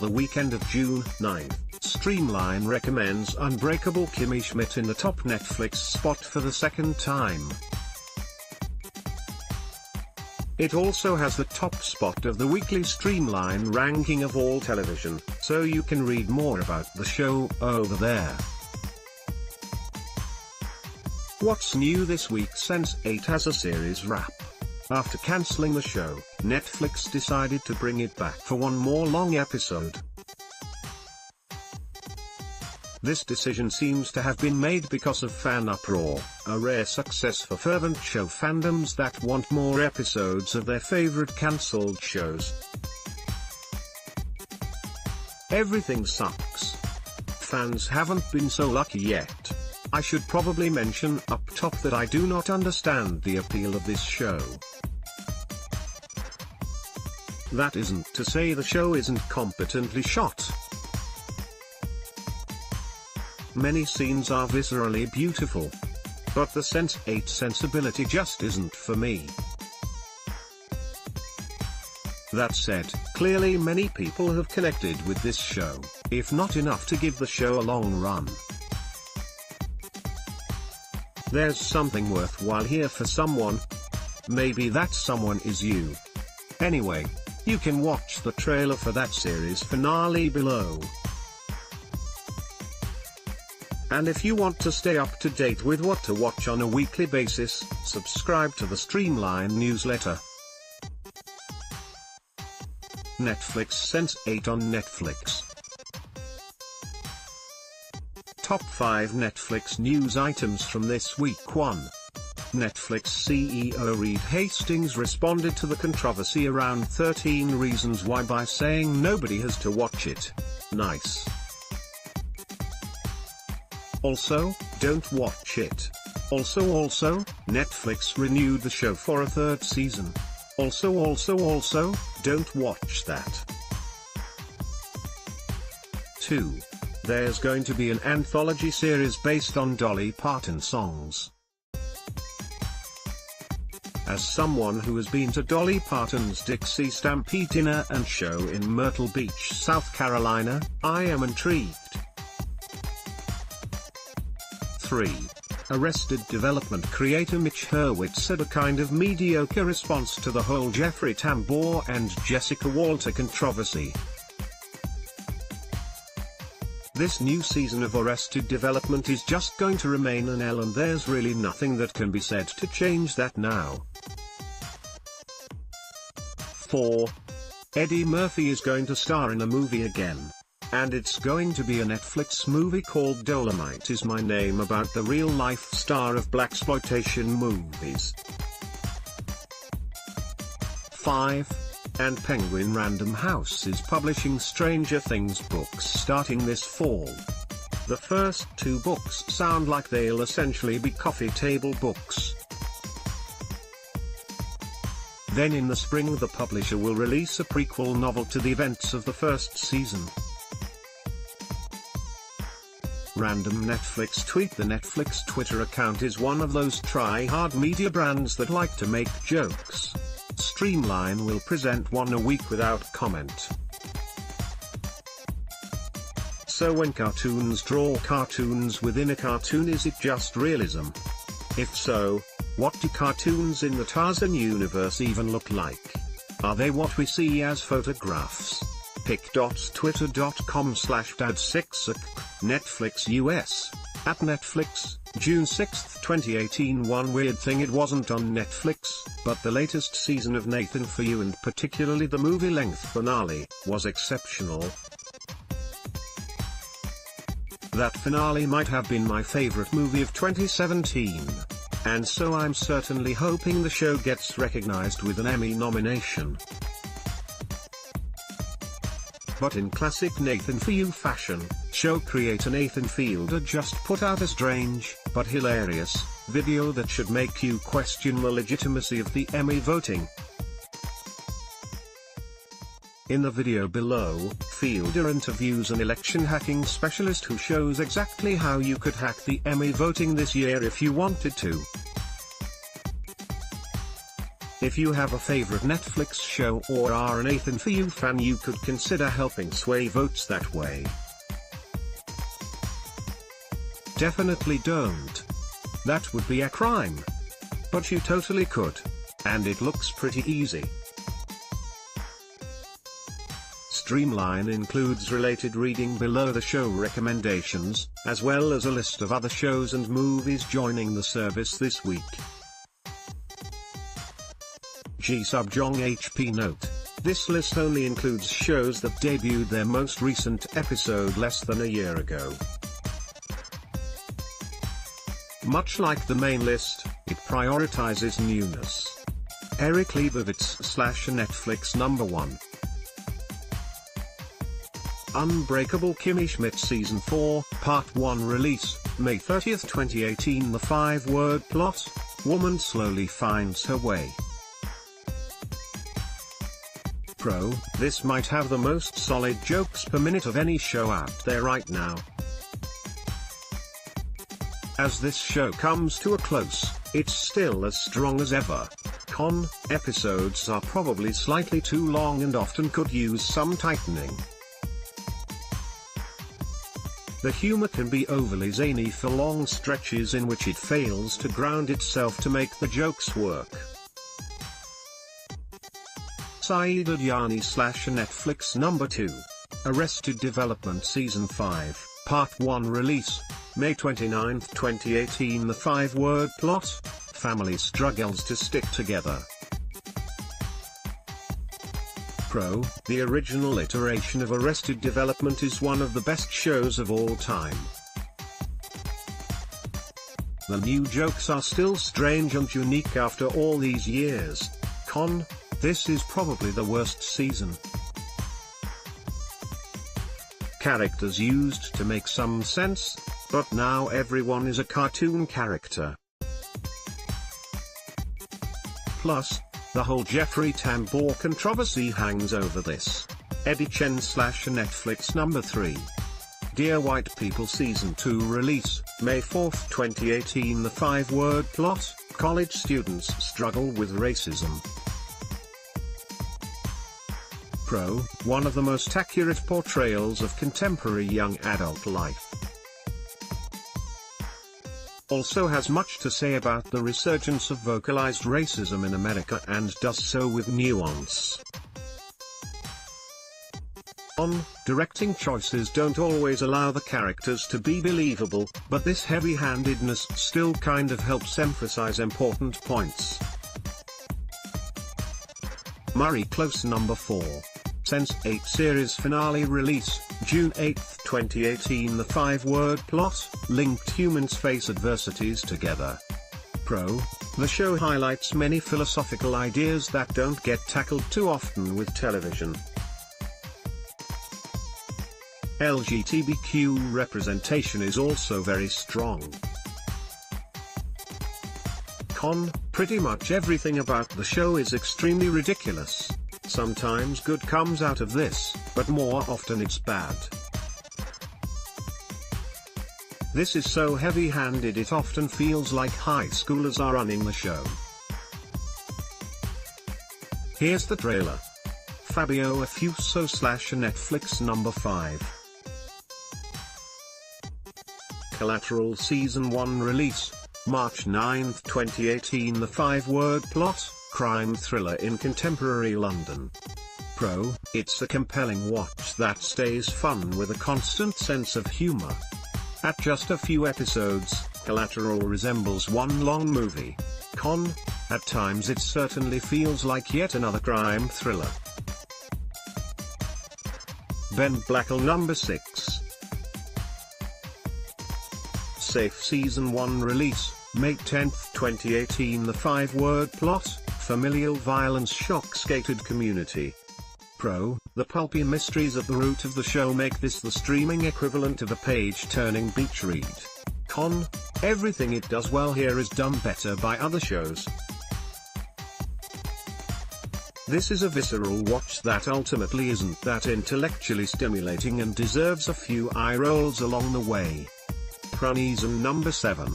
the weekend of June 9th, Streamline recommends Unbreakable Kimmy Schmidt in the top Netflix spot for the second time. It also has the top spot of the weekly Streamline ranking of all television, so you can read more about the show over there. What's new this week? Sense8 has a series wrap. After cancelling the show, Netflix decided to bring it back for one more long episode. This decision seems to have been made because of fan uproar, a rare success for fervent show fandoms that want more episodes of their favorite cancelled shows. Everything sucks. Fans haven't been so lucky yet. I should probably mention up top that I do not understand the appeal of this show. That isn't to say the show isn't competently shot. Many scenes are viscerally beautiful. But the Sense8 sensibility just isn't for me. That said, clearly many people have connected with this show, if not enough to give the show a long run. There's something worthwhile here for someone. Maybe that someone is you. Anyway, you can watch the trailer for that series finale below. And if you want to stay up to date with what to watch on a weekly basis, subscribe to the Streamline newsletter. Netflix Sense8 on Netflix. Top 5 Netflix news items from this week. 1. Netflix CEO Reed Hastings responded to the controversy around 13 Reasons Why by saying nobody has to watch it. Nice. Also, don't watch it. Also, Netflix renewed the show for a third season. Also, don't watch that. 2. There's going to be an anthology series based on Dolly Parton songs. As someone who has been to Dolly Parton's Dixie Stampede dinner and show in Myrtle Beach, South Carolina, I am intrigued. 3. Arrested Development creator Mitch Hurwitz said a kind of mediocre response to the whole Jeffrey Tambor and Jessica Walter controversy. This new season of Arrested Development is just going to remain an L, and there's really nothing that can be said to change that now. 4. Eddie Murphy is going to star in a movie again. And it's going to be a Netflix movie called Dolomite Is My Name, about the real-life star of blaxploitation movies. 5. And Penguin Random House is publishing Stranger Things books starting this fall. The first 2 books sound like they'll essentially be coffee table books. Then in the spring the publisher will release a prequel novel to the events of the first season. Random Netflix tweet: the Netflix Twitter account is one of those try-hard media brands that like to make jokes. Streamline will present one a week without comment. So when cartoons draw cartoons within a cartoon, is it just realism? If so, what do cartoons in the Tarzan universe even look like? Are they what we see as photographs? pic.twitter.com/dad6ac, Netflix US, @Netflix, June 6, 2018. One weird thing, it wasn't on Netflix, but the latest season of Nathan For You, and particularly the movie-length finale, was exceptional. That finale might have been my favorite movie of 2017. And so I'm certainly hoping the show gets recognized with an Emmy nomination. But in classic Nathan For You fashion, show creator Nathan Fielder just put out a strange, but hilarious, video that should make you question the legitimacy of the Emmy voting. In the video below, Fielder interviews an election hacking specialist who shows exactly how you could hack the Emmy voting this year if you wanted to. If you have a favorite Netflix show or are an Nathan For You fan, you could consider helping sway votes that way. Definitely don't. That would be a crime. But you totally could. And it looks pretty easy. Streamline includes related reading below the show recommendations, as well as a list of other shows and movies joining the service this week. G-Subjong HP note: this list only includes shows that debuted their most recent episode less than a year ago. Much like the main list, it prioritizes newness. Eric Leibovitz / Netflix number 1. Unbreakable Kimmy Schmidt Season 4, Part 1 release, May 30, 2018. The 5-word plot: woman slowly finds her way. Pro: this might have the most solid jokes per minute of any show out there right now. As this show comes to a close, it's still as strong as ever. Con: episodes are probably slightly too long and often could use some tightening. The humor can be overly zany for long stretches in which it fails to ground itself to make the jokes work. Saeed Adyani / Netflix number 2. Arrested Development Season 5, Part 1 release, May 29, 2018. The 5-word plot: family struggles to stick together. Pro: the original iteration of Arrested Development is one of the best shows of all time. The new jokes are still strange and unique after all these years. Con: this is probably the worst season. Characters used to make some sense, but now everyone is a cartoon character. Plus, the whole Jeffrey Tambor controversy hangs over this. Eddie Chen / Netflix number 3. Dear White People Season 2 release, May 4, 2018. The 5-word plot: college students struggle with racism. Pro: one of the most accurate portrayals of contemporary young adult life. Also has much to say about the resurgence of vocalized racism in America and does so with nuance. Directing choices don't always allow the characters to be believable, but this heavy-handedness still kind of helps emphasize important points. Murray Close number 4. Sense8 series finale release, June 8, 2018. The 5-word plot: linked humans face adversities together. Pro: the show highlights many philosophical ideas that don't get tackled too often with television. LGBTQ representation is also very strong. Con: pretty much everything about the show is extremely ridiculous. Sometimes good comes out of this, but more often it's bad. This is so heavy-handed it often feels like high schoolers are running the show. Here's the trailer. Fabio Affuso / Netflix number 5. Collateral Season 1 release, March 9, 2018. The 5-word plot: crime thriller in contemporary London. Pro: it's a compelling watch that stays fun with a constant sense of humor. At just a few episodes, Collateral resembles one long movie. Con: at times it certainly feels like yet another crime thriller. Ben Blackle number 6. Safe Season 1 release, May 10, 2018. The 5-word plot: familial violence shocks gated community. Pro: the pulpy mysteries at the root of the show make this the streaming equivalent of a page-turning beach read. Con: everything it does well here is done better by other shows. This is a visceral watch that ultimately isn't that intellectually stimulating and deserves a few eye rolls along the way. Chronism number 7.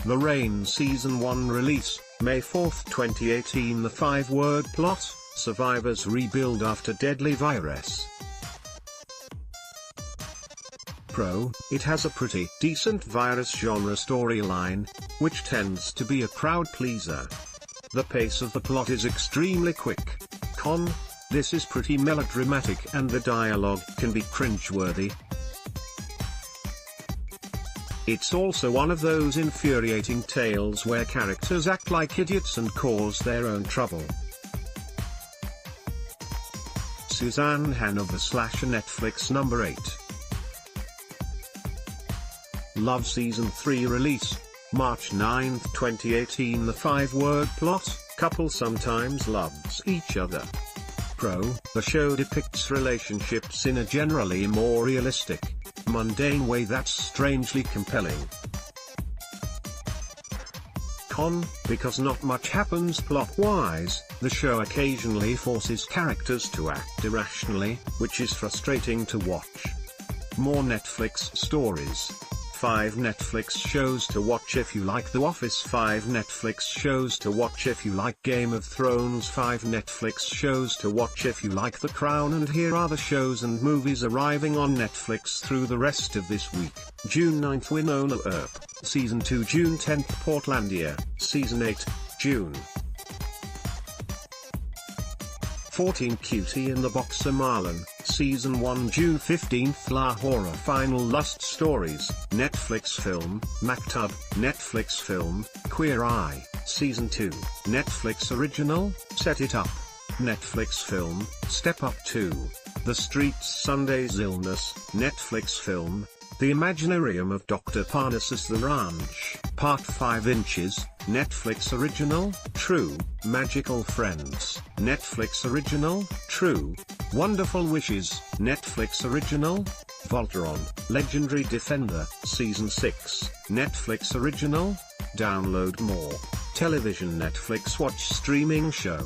The Rain Season 1 release, May 4, 2018. The 5-word plot: survivors rebuild after deadly virus. Pro: it has a pretty decent virus genre storyline, which tends to be a crowd pleaser. The pace of the plot is extremely quick. Con: this is pretty melodramatic and the dialogue can be cringeworthy. It's also one of those infuriating tales where characters act like idiots and cause their own trouble. Suzanne Hanover / Netflix. Number 8. Love Season 3 release, March 9, 2018. The 5-word plot: couple sometimes loves each other. Pro: the show depicts relationships in a generally more realistic, mundane way that's strangely compelling. Con: because not much happens plot-wise, the show occasionally forces characters to act irrationally, which is frustrating to watch. More Netflix stories. 5 Netflix shows to watch if you like The Office. 5 Netflix shows to watch if you like Game of Thrones. 5 Netflix shows to watch if you like The Crown. And here are the shows and movies arriving on Netflix through the rest of this week. June 9th, Winona Earp, Season 2. June 10th, Portlandia, Season 8, June 14, Cutie in the Boxer Marlon, Season 1. June 15th, La Horror Final Lust Stories, Netflix film, Maktub, Netflix film, Queer Eye, Season 2, Netflix original, Set It Up, Netflix film, Step Up 2, The Streets Sunday's Illness, Netflix film, The Imaginarium of Dr. Parnassus The Ranch, Part 5 Inches, Netflix original, True, Magical Friends, Netflix original, True, Wonderful Wishes, Netflix original, Voltron, Legendary Defender, Season 6, Netflix original. Download more television Netflix watch streaming show.